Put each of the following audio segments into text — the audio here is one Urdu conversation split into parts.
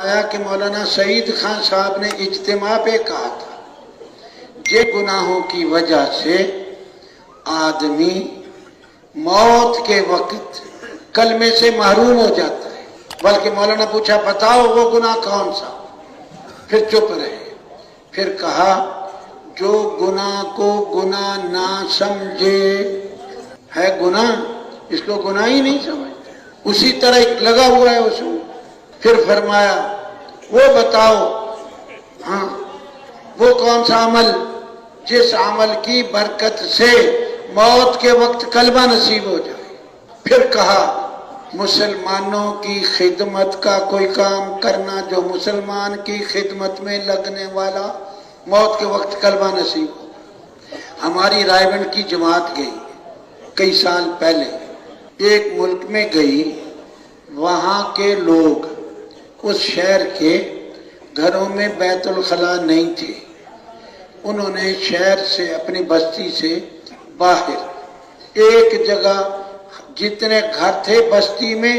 آیا کہ مولانا سعید خان صاحب نے اجتماع پہ کہا تھا یہ گناہوں کی وجہ سے آدمی موت کے وقت کلمے سے محروم ہو جاتا ہے. بلکہ مولانا پوچھا بتاؤ وہ گناہ کون سا؟ پھر چپ رہے. پھر کہا جو گناہ کو گناہ نہ سمجھے ہے گناہ، اس کو گناہ ہی نہیں سمجھتے، اسی طرح ایک لگا ہوا ہے اس میں. پھر فرمایا وہ بتاؤ ہاں وہ کون سا عمل جس عمل کی برکت سے موت کے وقت کلمہ نصیب ہو جائے. پھر کہا مسلمانوں کی خدمت کا کوئی کام کرنا جو مسلمان کی خدمت میں لگنے والا موت کے وقت کلمہ نصیب ہو. ہماری رائے بند کی جماعت گئی کئی سال پہلے ایک ملک میں گئی. وہاں کے لوگ اس شہر کے گھروں میں بیت الخلاء نہیں تھے. انہوں نے شہر سے اپنی بستی سے باہر ایک جگہ جتنے گھر تھے بستی میں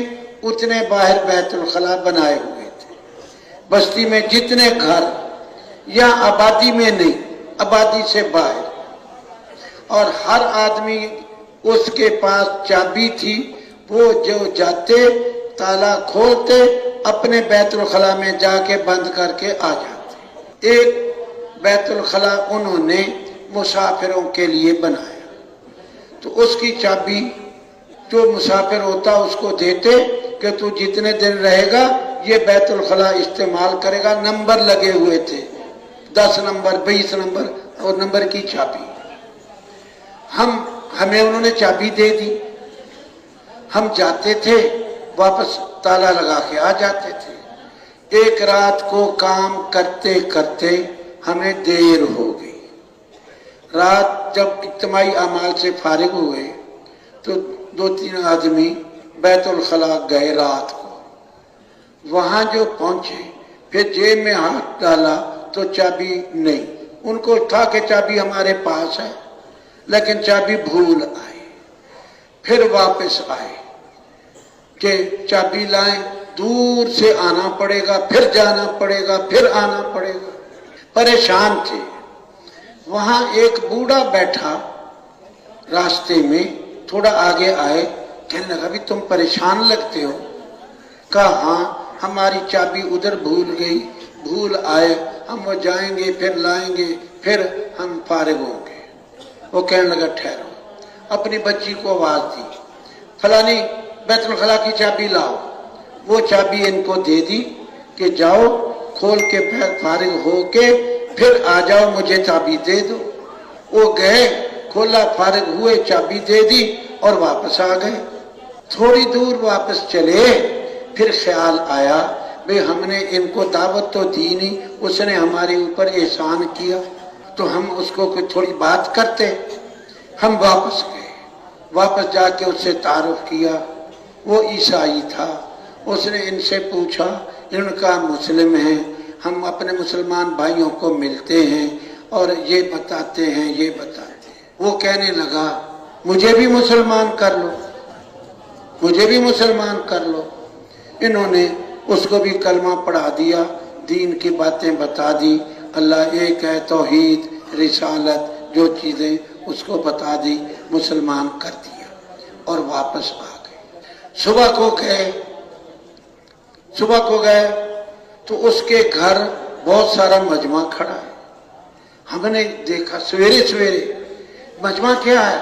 اتنے باہر بیت الخلاء بنائے ہوئے تھے. بستی میں جتنے گھر یا آبادی میں نہیں، آبادی سے باہر. اور ہر آدمی اس کے پاس چابی تھی، وہ جو جاتے تالا کھولتے اپنے بیت الخلاء میں جا کے بند کر کے آ جاتے. ایک بیت الخلاء انہوں نے مسافروں کے لیے بنایا تو اس کی چابی جو مسافر ہوتا اس کو دیتے کہ تو جتنے دن رہے گا یہ بیت الخلاء استعمال کرے گا. نمبر لگے ہوئے تھے 10 نمبر 20 نمبر اور نمبر کی چابی. ہمیں انہوں نے چابی دے دی. ہم جاتے تھے واپس تالا لگا کے آ جاتے تھے. ایک رات کو کام کرتے کرتے ہمیں دیر ہو گئی. رات جب اجتماعی اعمال سے فارغ ہوئے تو 2-3 آدمی بیت الخلاء گئے رات کو. وہاں جو پہنچے پھر جیب میں ہاتھ ڈالا تو چابی نہیں. ان کو تھا کہ چابی ہمارے پاس ہے لیکن چابی بھول آئی. پھر واپس آئے کہ چابی لائیں، دور سے آنا پڑے گا، پھر جانا پڑے گا، پھر آنا پڑے گا. پریشان تھے. وہاں ایک بوڑھا بیٹھا راستے میں، تھوڑا آگے آئے، کہنے لگا بھی تم پریشان لگتے ہو. کہا ہاں ہماری چابی ادھر بھول گئی، بھول آئے، ہم وہ جائیں گے پھر لائیں گے پھر ہم فارغ ہوں گے. وہ کہنے لگا ٹھہرو. اپنی بچی کو آواز دی فلانی بیت الخلاء کی چابی لاؤ. وہ چابی ان کو دے دی کہ جاؤ کھول کے فارغ ہو کے پھر آ جاؤ مجھے چابی دے دو. وہ گئے، کھولا، فارغ ہوئے، چابی دے دی اور واپس آ گئے. تھوڑی دور واپس چلے پھر خیال آیا بھئی ہم نے ان کو دعوت تو دی نہیں، اس نے ہمارے اوپر احسان کیا تو ہم اس کو کوئی تھوڑی بات کرتے. ہم واپس گئے. واپس جا کے اس سے تعارف کیا. وہ عیسائی تھا. اس نے ان سے پوچھا، ان کا مسلم ہیں، ہم اپنے مسلمان بھائیوں کو ملتے ہیں اور یہ بتاتے ہیں یہ بتاتے ہیں. وہ کہنے لگا مجھے بھی مسلمان کر لو، مجھے بھی مسلمان کر لو. انہوں نے اس کو بھی کلمہ پڑھا دیا، دین کی باتیں بتا دی، اللہ ایک ہے، توحید، رسالت، جو چیزیں اس کو بتا دی، مسلمان کر دیا اور واپس آ گئے. صبح کو گئے تو اس کے گھر بہت سارا مجمع کھڑا ہے. ہم نے دیکھا سویرے سویرے مجمع کیا ہے؟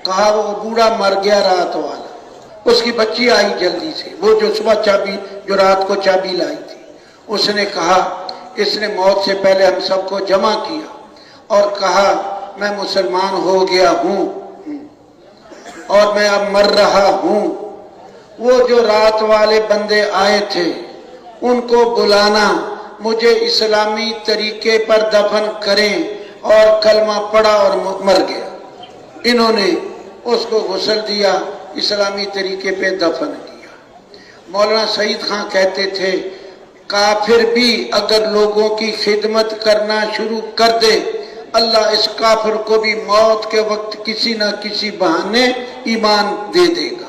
کہا وہ بوڑھا مر گیا رات والا. اس کی بچی آئی جلدی سے، وہ جو صبح چابی جو رات کو چابی لائی تھی. اس نے کہا اس نے موت سے پہلے ہم سب کو جمع کیا اور کہا میں مسلمان ہو گیا ہوں اور میں اب مر رہا ہوں. وہ جو رات والے بندے آئے تھے ان کو بلانا مجھے اسلامی طریقے پر دفن کریں، اور کلمہ پڑھا اور مر گیا. انہوں نے اس کو غسل دیا، اسلامی طریقے پہ دفن کیا. مولانا سعید خان کہتے تھے کافر بھی اگر لوگوں کی خدمت کرنا شروع کر دے اللہ اس کافر کو بھی موت کے وقت کسی نہ کسی بہانے ایمان دے دے گا.